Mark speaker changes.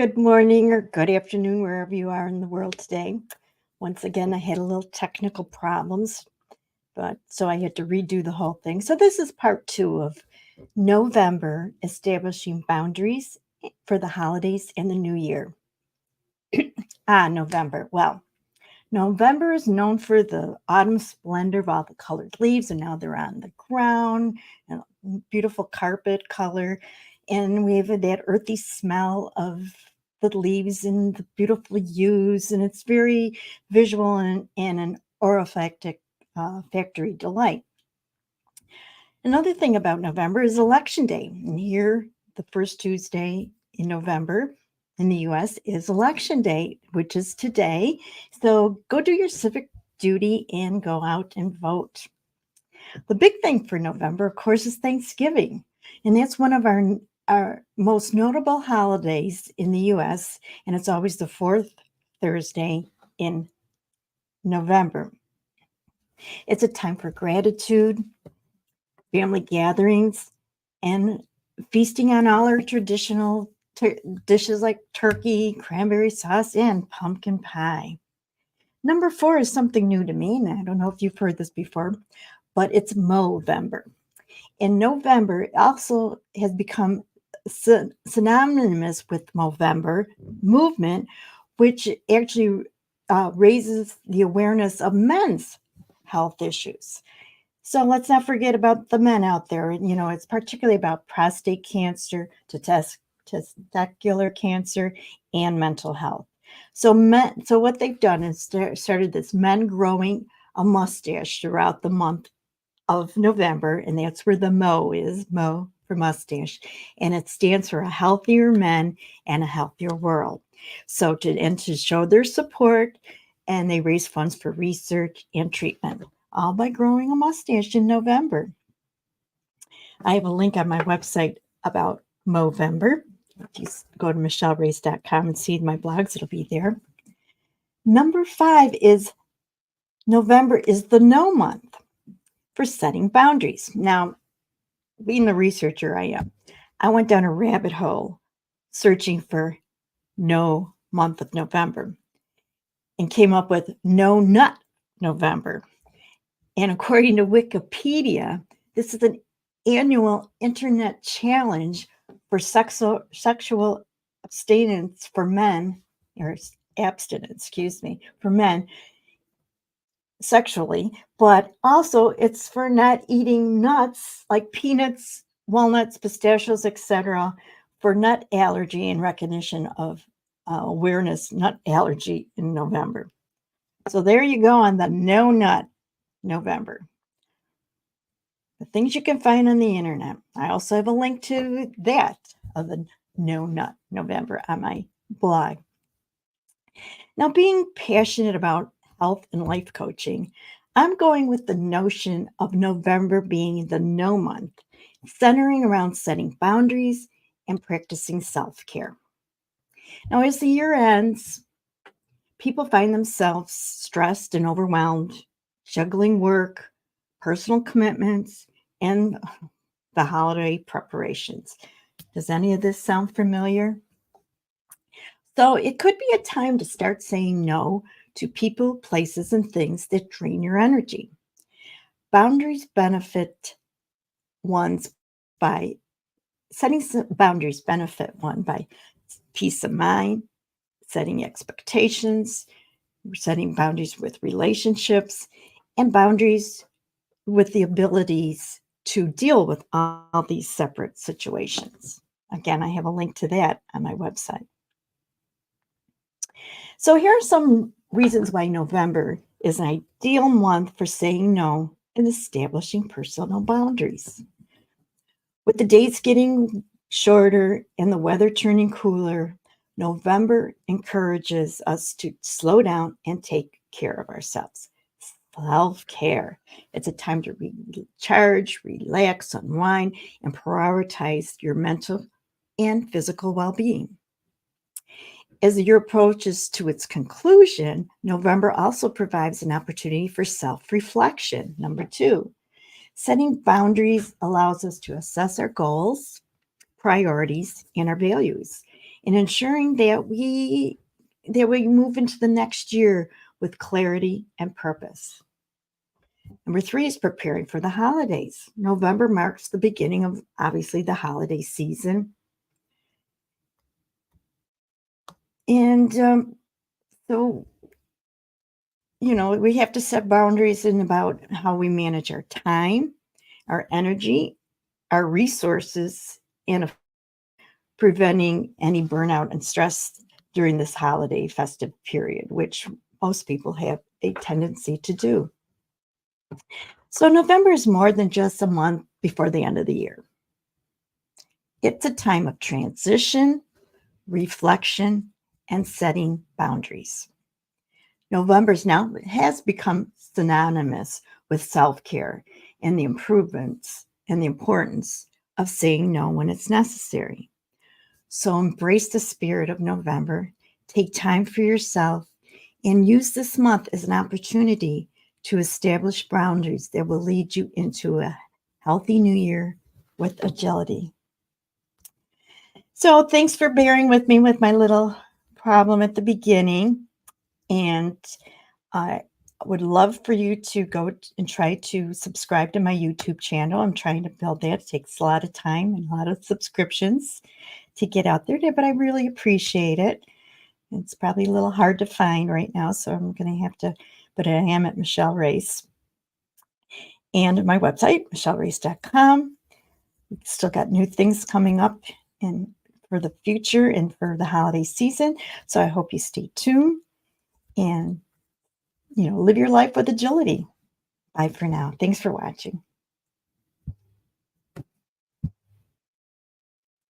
Speaker 1: Good morning or good afternoon, wherever you are in the world today. Once again, I had a little technical problems, but so I had to redo the whole thing. So this is part two of November, establishing boundaries for the holidays and the new year. November. Well, November is known for the autumn splendor of all the colored leaves, and now they're on the ground, and beautiful carpet color. And we have that earthy smell of the leaves and the beautiful hues, and it's very visual and an olfactic factory delight. Another thing about November is Election Day. And here, the first Tuesday in November in the US is Election Day, which is today. So go do your civic duty and go out and vote. The big thing for November, of course, is Thanksgiving. And that's one of our most notable holidays in the US. And it's always the fourth Thursday in November. It's a time for gratitude, family gatherings, and feasting on all our traditional dishes like turkey, cranberry sauce, and pumpkin pie. Number 4 is something new to me, and I don't know if you've heard this before, but it's Movember. In November, it also has become synonymous with Movember movement, which actually raises the awareness of men's health issues. So let's not forget about the men out there. You know, it's particularly about prostate cancer, testicular cancer, and mental health. So what they've done is started this men growing a mustache throughout the month of November, and that's where the Mo for mustache, and it stands for a healthier men and a healthier world. To show their support, and they raise funds for research and treatment, all by growing a mustache in November. I have a link on my website about Movember. If you go to michellerace.com and see my blogs, it'll be there. Number 5 is November is the No month for setting boundaries. Now, being the researcher I am, I went down a rabbit hole searching for No month of November and came up with No Nut November. And according to Wikipedia, this is an annual internet challenge for sexual abstinence for men, or abstinence, excuse me, for men sexually, but also it's for not eating nuts like peanuts, walnuts, pistachios, etc., for nut allergy in recognition of awareness nut allergy in November. So there you go on the No Nut November. The things you can find on the internet. I also have a link to that of the No Nut November on my blog. Now, being passionate about health and life coaching, I'm going with the notion of November being the No month, centering around setting boundaries and practicing self-care. Now, as the year ends, people find themselves stressed and overwhelmed, juggling work, personal commitments, and the holiday preparations. Does any of this sound familiar? So it could be a time to start saying no to people, places, and things that drain your energy. Boundaries benefit one's by boundaries benefit one by peace of mind, setting expectations, setting boundaries with relationships, and boundaries with the abilities to deal with all these separate situations. Again, I have a link to that on my website. So here are some reasons why November is an ideal month for saying no and establishing personal boundaries. With the days getting shorter and the weather turning cooler, November encourages us to slow down and take care of ourselves. Self-care. It's a time to recharge, relax, unwind, and prioritize your mental and physical well-being. As the year approaches to its conclusion, November also provides an opportunity for self-reflection. Number 2, setting boundaries allows us to assess our goals, priorities, and our values. and ensuring that we move into the next year with clarity and purpose. Number 3 is preparing for the holidays. November marks the beginning of, obviously, the holiday season. And so, we have to set boundaries in about how we manage our time, our energy, our resources, and preventing any burnout and stress during this holiday festive period, which most people have a tendency to do. So November is more than just a month before the end of the year. It's a time of transition, reflection, and setting boundaries. November's now has become synonymous with self-care and the improvements and the importance of saying no when it's necessary. So embrace the spirit of November, take time for yourself, and use this month as an opportunity to establish boundaries that will lead you into a healthy new year with agility. So thanks for bearing with me with my little problem at the beginning. And I would love for you to go and try to subscribe to my YouTube channel. I'm trying to build that. It takes a lot of time and a lot of subscriptions to get out there, but I really appreciate it. It's probably a little hard to find right now, so I'm going to have to, but I am at Michele Race. And my website, michellerace.com. We've still got new things coming up for the future and for the holiday season. So I hope you stay tuned and, live your life with agility. Bye for now. Thanks for watching.